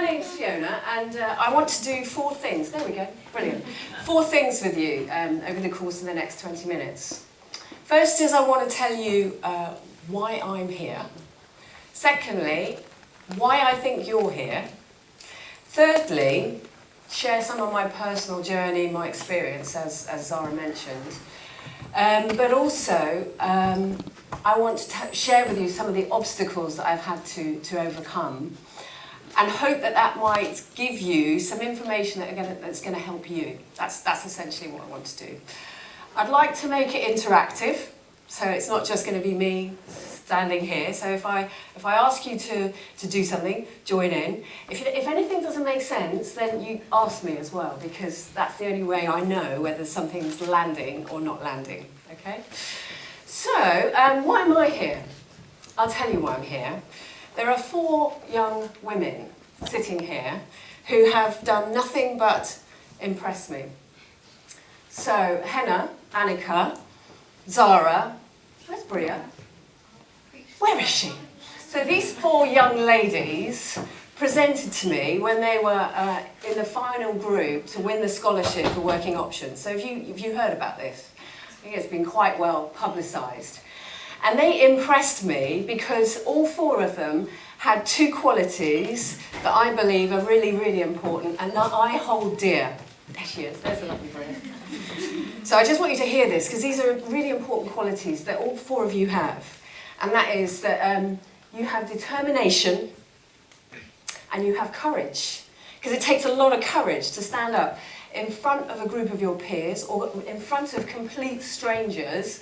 name's Fiona, and I want to do 4 things. There we go, brilliant. 4 things with you over the course of the next 20 minutes. First is I want to tell you why I'm here. Secondly, why I think you're here. Thirdly, share some of my personal journey, my experience, as Zara mentioned. But also, I want to share with you some of the obstacles that I've had to overcome, and hope that that might give you some information that's going to help you. That's essentially what I want to do. I'd like to make it interactive, so it's not just going to be me standing here. So if I ask you to do something, join in. If anything doesn't make sense, then you ask me as well, because that's the only way I know whether something's landing or not landing. Okay? So, why am I here? I'll tell you why I'm here. There are 4 young women sitting here who have done nothing but impress me. So, Henna, Annika, Zara, where's Bria? Where is she? So these 4 young ladies presented to me when they were in the final group to win the scholarship for working options. So have you heard about this? I think it's been quite well publicised. And they impressed me because all 4 of them had 2 qualities that I believe are really, really important and that I hold dear. There she is, there's a lovely Bria. So I just want you to hear this, because these are really important qualities that all 4 of you have. And that is that you have determination and you have courage. Because it takes a lot of courage to stand up in front of a group of your peers or in front of complete strangers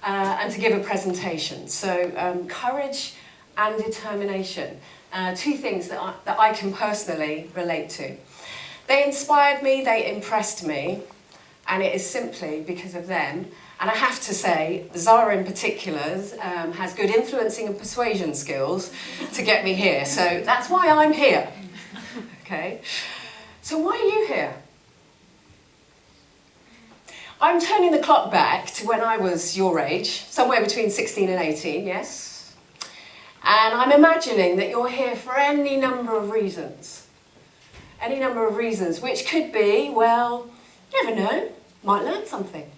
and to give a presentation. So courage and determination, 2 things that I can personally relate to. They inspired me, they impressed me, and it is simply because of them. And I have to say, Zara in particular has good influencing and persuasion skills to get me here. So that's why I'm here. Okay? So why are you here? I'm turning the clock back to when I was your age, somewhere between 16 and 18, yes? And I'm imagining that you're here for any number of reasons. Any number of reasons, which could be, well, you never know, might learn something.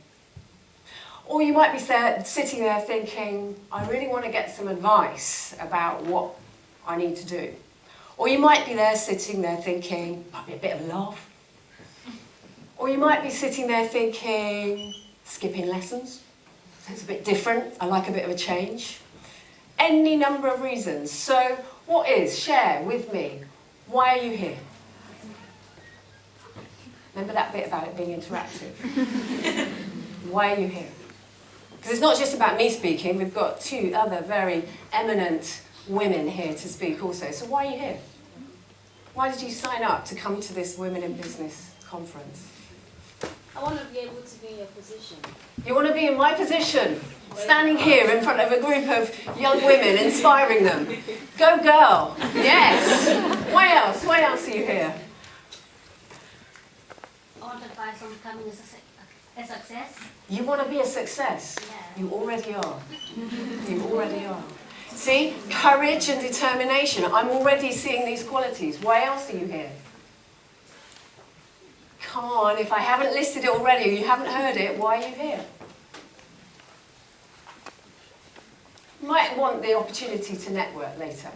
Or you might be sitting there thinking, I really want to get some advice about what I need to do. Or you might be there sitting there thinking, might be a bit of a laugh. Or you might be sitting there thinking, skipping lessons. It's a bit different, I like a bit of a change. Any number of reasons. So share with me, why are you here? Remember that bit about it being interactive? Why are you here? Because it's not just about me speaking, we've got 2 other very eminent women here to speak also. So why are you here? Why did you sign up to come to this Women in Business conference? I want to be able to be in your position. You want to be in my position, standing here in front of a group of young women, inspiring them. Go girl, yes. Why else? Why else are you here? I want advice on becoming a success. You want to be a success? Yeah. You already are. You already are. See? Courage and determination. I'm already seeing these qualities. Why else are you here? Come on, if I haven't listed it already, or you haven't heard it, why are you here? You might want the opportunity to network later.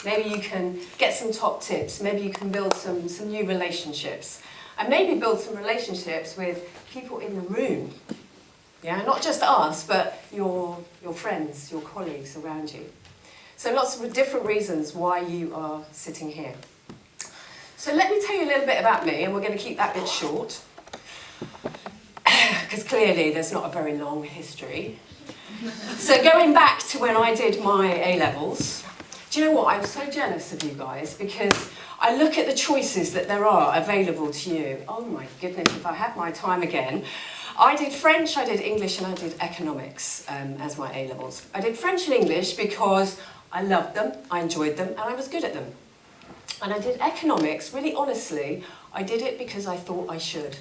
Maybe you can get some top tips. Maybe you can build some new relationships. And maybe build some relationships with people in the room. Yeah, not just us, but your friends, your colleagues around you. So lots of different reasons why you are sitting here. So let me tell you a little bit about me, and we're going to keep that bit short. Because clearly there's not a very long history. So going back to when I did my A-levels, do you know what? I'm so jealous of you guys, because I look at the choices that there are available to you. Oh my goodness, if I had my time again. I did French, I did English, and I did economics as my A-levels. I did French and English because I loved them, I enjoyed them, and I was good at them. And I did economics, really honestly, I did it because I thought I should.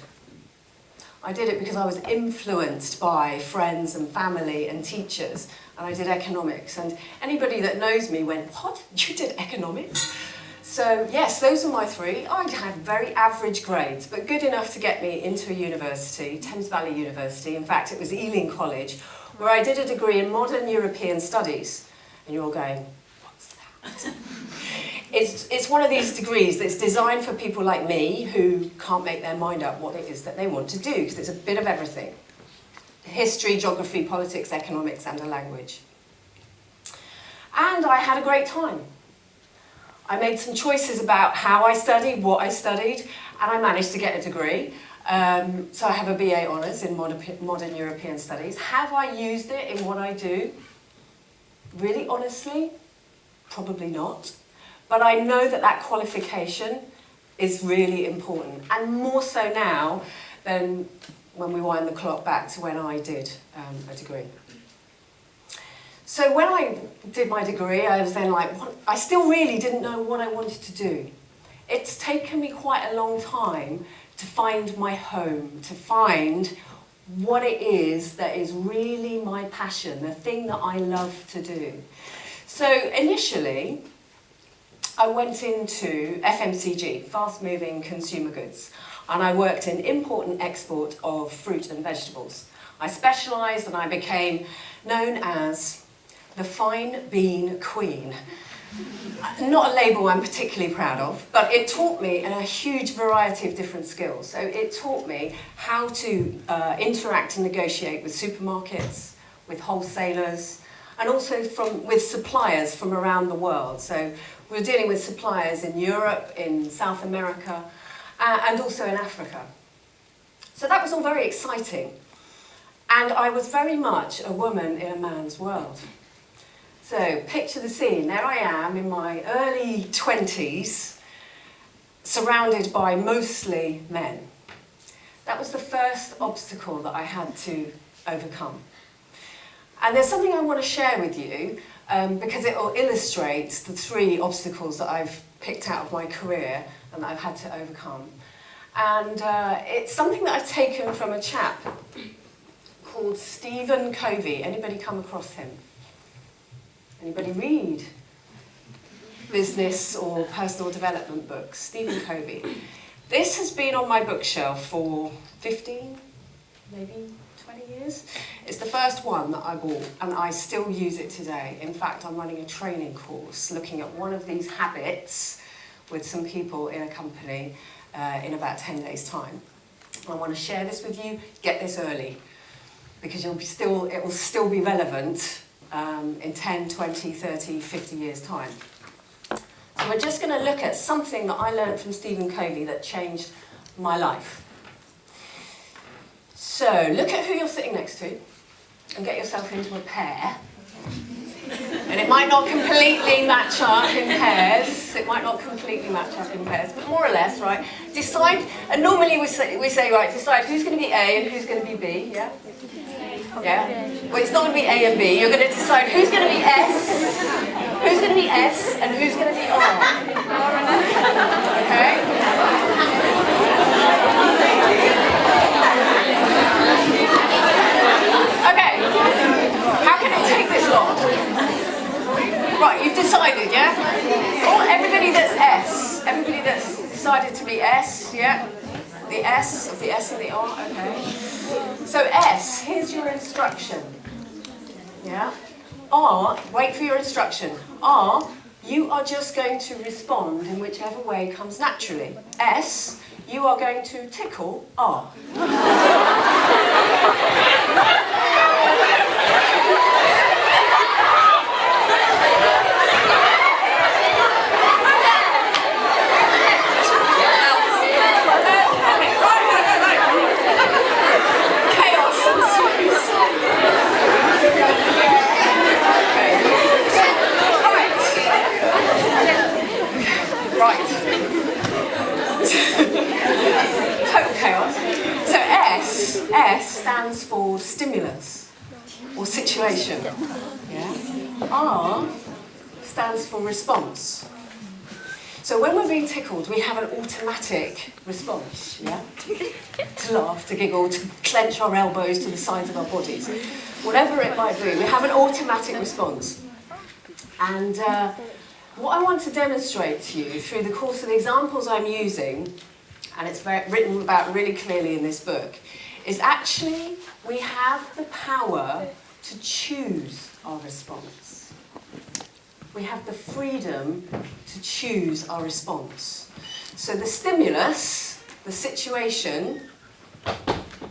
I did it because I was influenced by friends and family and teachers, and I did economics. And anybody that knows me went, what? You did economics? So yes, those are my three. I had very average grades, but good enough to get me into a university, Thames Valley University. In fact, it was Ealing College, where I did a degree in modern European studies. And you're all going, what's that? It's one of these degrees that's designed for people like me who can't make their mind up what it is that they want to do, because it's a bit of everything. History, geography, politics, economics, and a language. And I had a great time. I made some choices about how I studied, what I studied, and I managed to get a degree. So I have a BA Honours in Modern European Studies. Have I used it in what I do? Really, honestly, probably not. But I know that that qualification is really important, and more so now than when we wind the clock back to when I did a degree. So when I did my degree, I was then like, I still really didn't know what I wanted to do. It's taken me quite a long time to find my home, to find what it is that is really my passion, the thing that I love to do. So initially, I went into FMCG, fast-moving consumer goods, and I worked in import and export of fruit and vegetables. I specialised and I became known as the fine bean queen. Not a label I'm particularly proud of, but it taught me a huge variety of different skills. So it taught me how to interact and negotiate with supermarkets, with wholesalers, and also with suppliers from around the world. So we were dealing with suppliers in Europe, in South America, and also in Africa. So that was all very exciting. And I was very much a woman in a man's world. So picture the scene. There I am in my early 20s, surrounded by mostly men. That was the first obstacle that I had to overcome. And there's something I want to share with you, because it will illustrate the three obstacles that I've picked out of my career and that I've had to overcome. And it's something that I've taken from a chap called Stephen Covey. Anybody come across him? Anybody read business or personal development books? Stephen Covey. This has been on my bookshelf for 15, maybe 20 years. It's the first one that I bought, and I still use it today. In fact, I'm running a training course looking at one of these habits with some people in a company in about 10 days' time. I want to share this with you. Get this early, because it will still be relevant in 10, 20, 30, 50 years' time. So we're just going to look at something that I learned from Stephen Covey that changed my life. So look at who you're sitting next to and get yourself into a pair. And it might not completely match up in pairs. It might not completely match up in pairs, but more or less, right? Decide, and normally we say right, decide who's going to be A and who's going to be B, yeah? Yeah? Well, it's not going to be A and B. You're going to decide who's going to be S, and who's going to be R. Okay? Okay. How can it take this long? Right, you've decided, yeah? Oh, everybody that's S. Everybody that's decided to be S, yeah? The S, of the S and the R, okay. So S, here's your instruction. Yeah? R, wait for your instruction. R, you are just going to respond in whichever way comes naturally. S, you are going to tickle R. Total chaos. So S stands for stimulus or situation. Yeah. R stands for response. So when we're being tickled, we have an automatic response. Yeah. To laugh, to giggle, to clench our elbows to the sides of our bodies, whatever it might be, we have an automatic response. And What I want to demonstrate to you through the course of the examples I'm using, and it's written about really clearly in this book, is actually we have the power to choose our response. We have the freedom to choose our response. So the stimulus, the situation,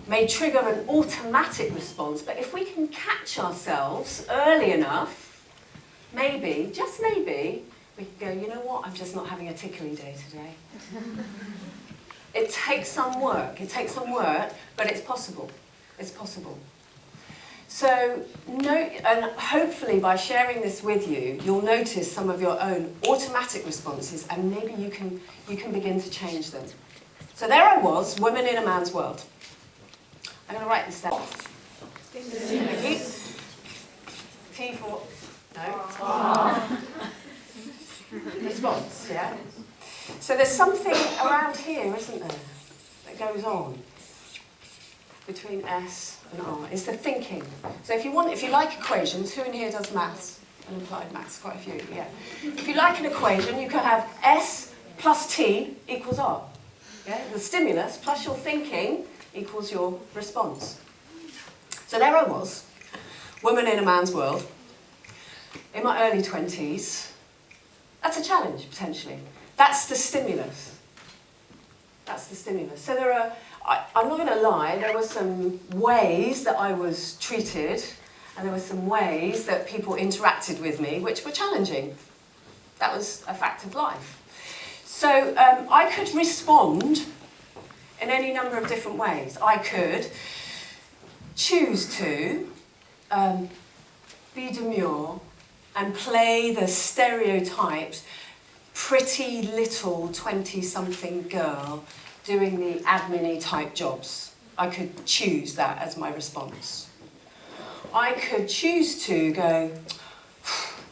may trigger an automatic response, but if we can catch ourselves early enough, maybe, just maybe, we can go, you know what, I'm just not having a tickly day today. It takes some work, but it's possible. It's possible. So, and hopefully by sharing this with you, you'll notice some of your own automatic responses, and maybe you can begin to change them. So there I was, woman in a man's world. I'm going to write this down. Thank you. T for no. Response, yeah. So there's something around here, isn't there, that goes on between S and R. It's the thinking. So if you like equations, who in here does maths and applied maths? Quite a few, yeah. If you like an equation, you can have S plus T equals R. Yeah? The stimulus plus your thinking equals your response. So there I was, woman in a man's world, in my early 20s. That's a challenge, potentially. That's the stimulus. That's the stimulus. So there are, I'm not going to lie, there were some ways that I was treated, and there were some ways that people interacted with me, which were challenging. That was a fact of life. So I could respond in any number of different ways. I could choose to be demure and play the stereotyped pretty little 20-something girl doing the admin-y type jobs. I could choose that as my response. I could choose to go,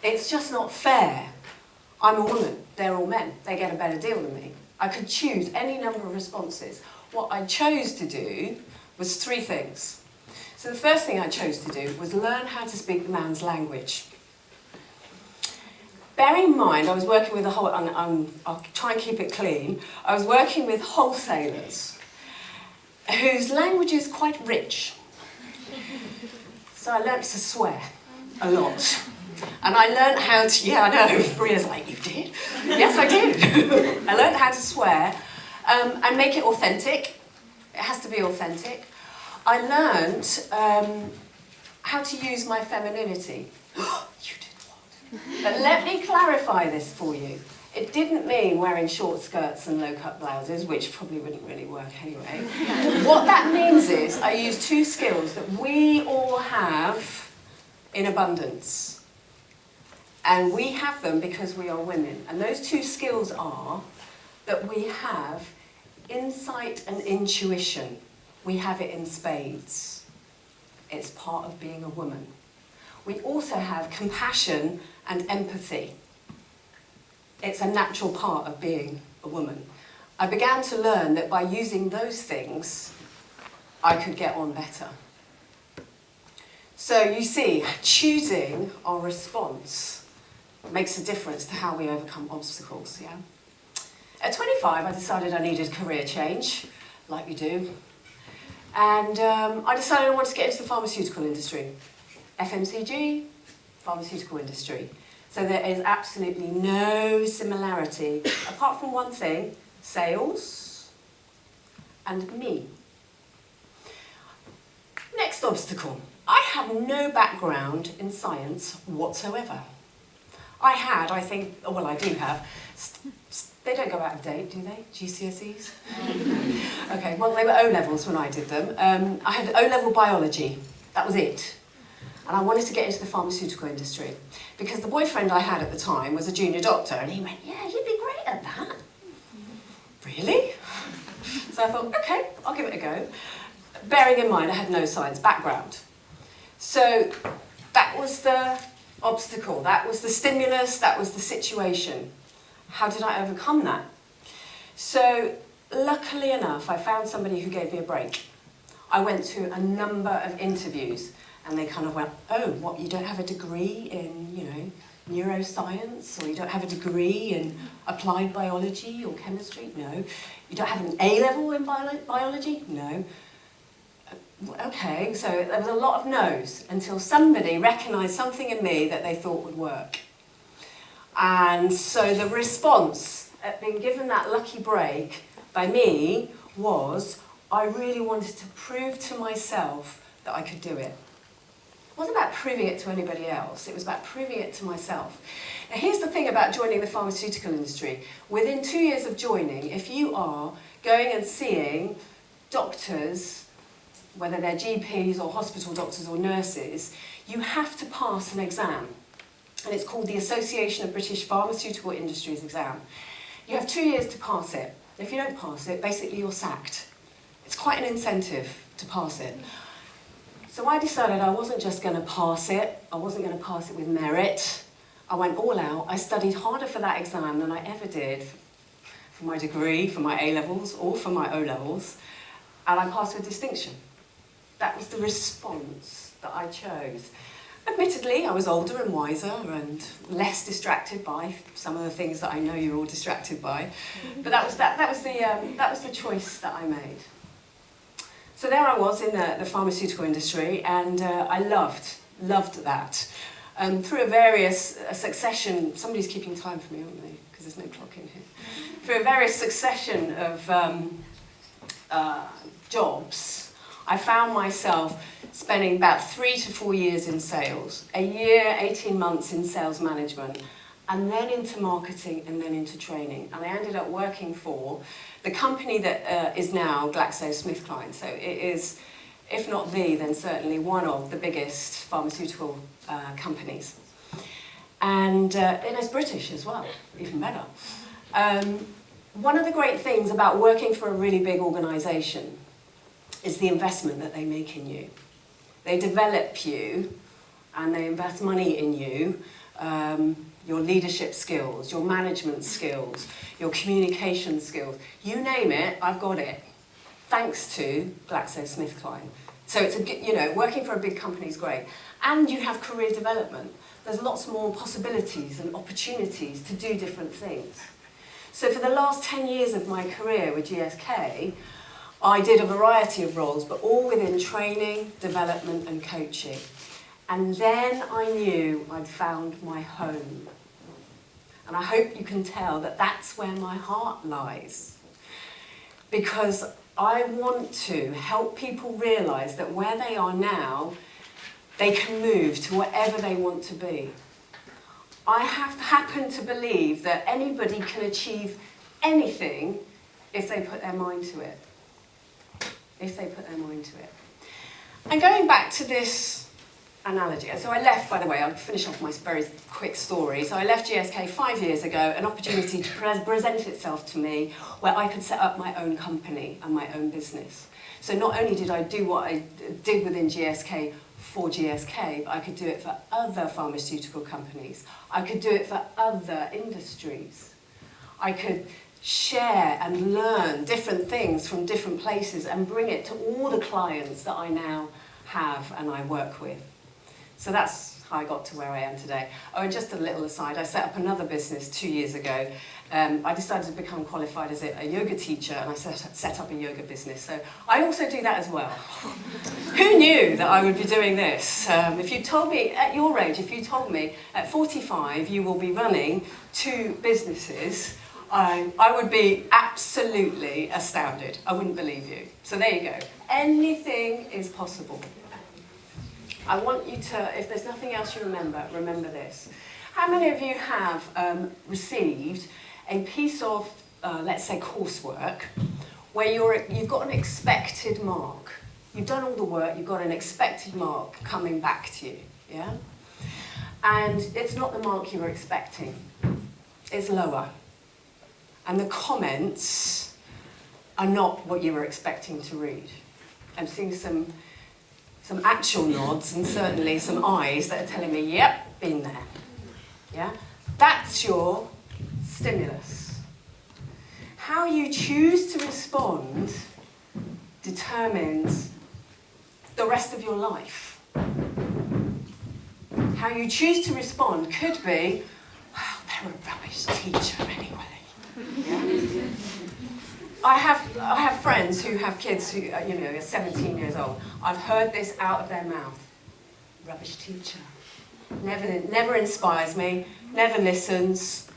it's just not fair. I'm a woman, they're all men, they get a better deal than me. I could choose any number of responses. What I chose to do was 3 things. So the first thing I chose to do was learn how to speak the man's language. Bearing in mind, I was working with I'll try and keep it clean, I was working with wholesalers whose language is quite rich. So I learnt to swear a lot. And I learnt how to, yeah, I know, Bria's like, you did? Yes, I did. I learnt how to swear and make it authentic. It has to be authentic. I learnt how to use my femininity. You did what? But let me clarify this for you. It didn't mean wearing short skirts and low-cut blouses, which probably wouldn't really work anyway. What that means is I use 2 skills that we all have in abundance. And we have them because we are women. And those 2 skills are that we have insight and intuition. We have it in spades. It's part of being a woman. We also have compassion and empathy. It's a natural part of being a woman. I began to learn that by using those things, I could get on better. So you see, choosing our response makes a difference to how we overcome obstacles, yeah? At 25, I decided I needed career change, like you do. And I decided I wanted to get into the pharmaceutical industry. FMCG, pharmaceutical industry. So there is absolutely no similarity, apart from one thing, sales and me. Next obstacle. I have no background in science whatsoever. I think, well, I do have. They don't go out of date, do they? GCSEs? Okay, well, they were O-levels when I did them. I had O-level biology. That was it. And I wanted to get into the pharmaceutical industry because the boyfriend I had at the time was a junior doctor, and he went, yeah, you'd be great at that. Really? So I thought, okay, I'll give it a go. Bearing in mind I had no science background. So that was the obstacle, that was the stimulus, that was the situation. How did I overcome that? So luckily enough, I found somebody who gave me a break. I went to a number of interviews and they kind of went, oh, what, you don't have a degree in, neuroscience, or you don't have a degree in applied biology or chemistry? No. You don't have an A-level in biology? No. Okay, so there was a lot of no's until somebody recognised something in me that they thought would work. And so the response at being given that lucky break by me was, I really wanted to prove to myself that I could do it. It wasn't about proving it to anybody else, it was about proving it to myself. Now here's the thing about joining the pharmaceutical industry. Within 2 years of joining, if you are going and seeing doctors, whether they're GPs or hospital doctors or nurses, you have to pass an exam. And it's called the Association of British Pharmaceutical Industries exam. You have 2 years to pass it. If you don't pass it, basically you're sacked. It's quite an incentive to pass it. So I decided I wasn't just going to pass it, I wasn't going to pass it with merit. I went all out. I studied harder for that exam than I ever did for my degree, for my A-levels, or for my O-levels, and I passed with distinction. That was the response that I chose. Admittedly, I was older and wiser and less distracted by some of the things that I know you're all distracted by, but that was the choice that I made. So there I was in the pharmaceutical industry, and I loved that. Through a succession, somebody's keeping time for me, aren't they? Because there's no clock in here. Through a various succession of jobs, I found myself spending about 3 to 4 years in sales, a year, 18 months in sales management, and then into marketing, and then into training. And I ended up working for the company that is now GlaxoSmithKline. So it is, if not the, then certainly one of the biggest pharmaceutical companies. And it's British as well, even better. One of the great things about working for a really big organisation is the investment that they make in you. They develop you and they invest money in you, your leadership skills, your management skills, your communication skills. You name it, I've got it, thanks to GlaxoSmithKline. So it's working for a big company is great. And you have career development. There's lots more possibilities and opportunities to do different things. So for the last 10 years of my career with GSK, I did a variety of roles, but all within training, development and coaching. And then I knew I'd found my home. And I hope you can tell that that's where my heart lies. Because I want to help people realise that where they are now, they can move to whatever they want to be. I happen to believe that anybody can achieve anything if they put their mind to it. If they put their mind to it. And going back to this analogy, so I left, by the way, I'll finish off my very quick story. So I left GSK 5 years ago, an opportunity to present itself to me where I could set up my own company and my own business. So not only did I do what I did within GSK for GSK, but I could do it for other pharmaceutical companies. I could do it for other industries. I could share and learn different things from different places and bring it to all the clients that I now have and I work with. So that's how I got to where I am today. Oh, and just a little aside, I set up another business 2 years ago. I decided to become qualified as a yoga teacher, and I set up a yoga business. So I also do that as well. Who knew that I would be doing this? If you told me, at your age, if you told me at 45 you will be running 2 businesses, I would be absolutely astounded. I wouldn't believe you. So there you go. Anything is possible. I want you to, if there's nothing else you remember this. How many of you have received a piece of, let's say, coursework, where you've got an expected mark? You've done all the work, you've got an expected mark coming back to you, yeah? And it's not the mark you were expecting. It's lower. And the comments are not what you were expecting to read. I'm seeing some actual nods and certainly some eyes that are telling me, yep, been there. Yeah? That's your stimulus. How you choose to respond determines the rest of your life. How you choose to respond could be, well, they're a rubbish teacher anyway. Yeah? I have friends who have kids who are 17 years old. I've heard this out of their mouth. Rubbish teacher. Never inspires me, never listens.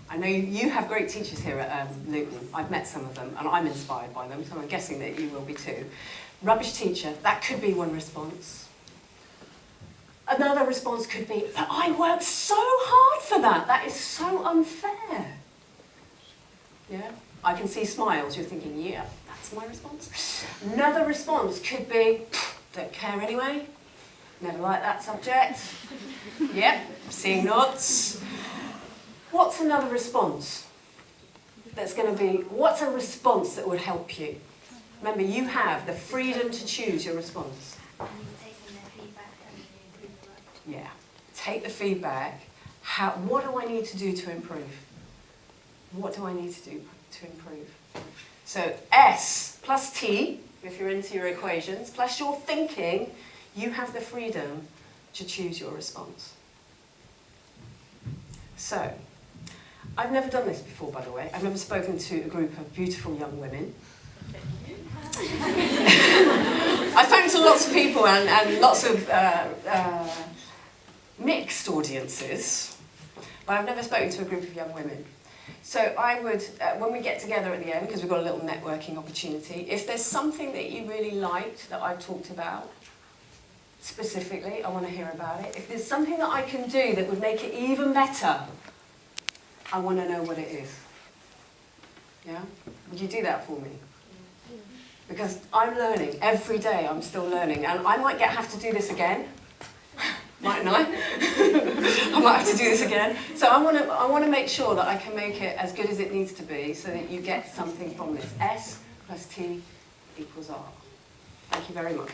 I know you have great teachers here at Luton. I've met some of them and I'm inspired by them, so I'm guessing that you will be too. Rubbish teacher, that could be one response. Another response could be, but I worked so hard for that. That is so unfair. Yeah? I can see smiles. You're thinking, yeah, that's my response. Another response could be, don't care anyway. Never liked that subject. Yep, seeing nods. What's another response that's going to be, what's a response that would help you? Remember, you have the freedom to choose your response. Yeah, take the feedback. What do I need to do to improve? What do I need to do to improve? So S plus T, if you're into your equations, plus your thinking, you have the freedom to choose your response. So, I've never done this before, by the way. I've never spoken to a group of beautiful young women. I've spoken to lots of people and lots of mixed audiences, but I've never spoken to a group of young women. So I would, when we get together at the end, because we've got a little networking opportunity, if there's something that you really liked that I've talked about, specifically, I want to hear about it. If there's something that I can do that would make it even better, I want to know what it is. Yeah? Would you do that for me? Because I'm learning. Every day I'm still learning. And I might have to do this again. Mightn't I? I might have to do this again. So I want to make sure that I can make it as good as it needs to be so that you get something from this. S plus T equals R. Thank you very much.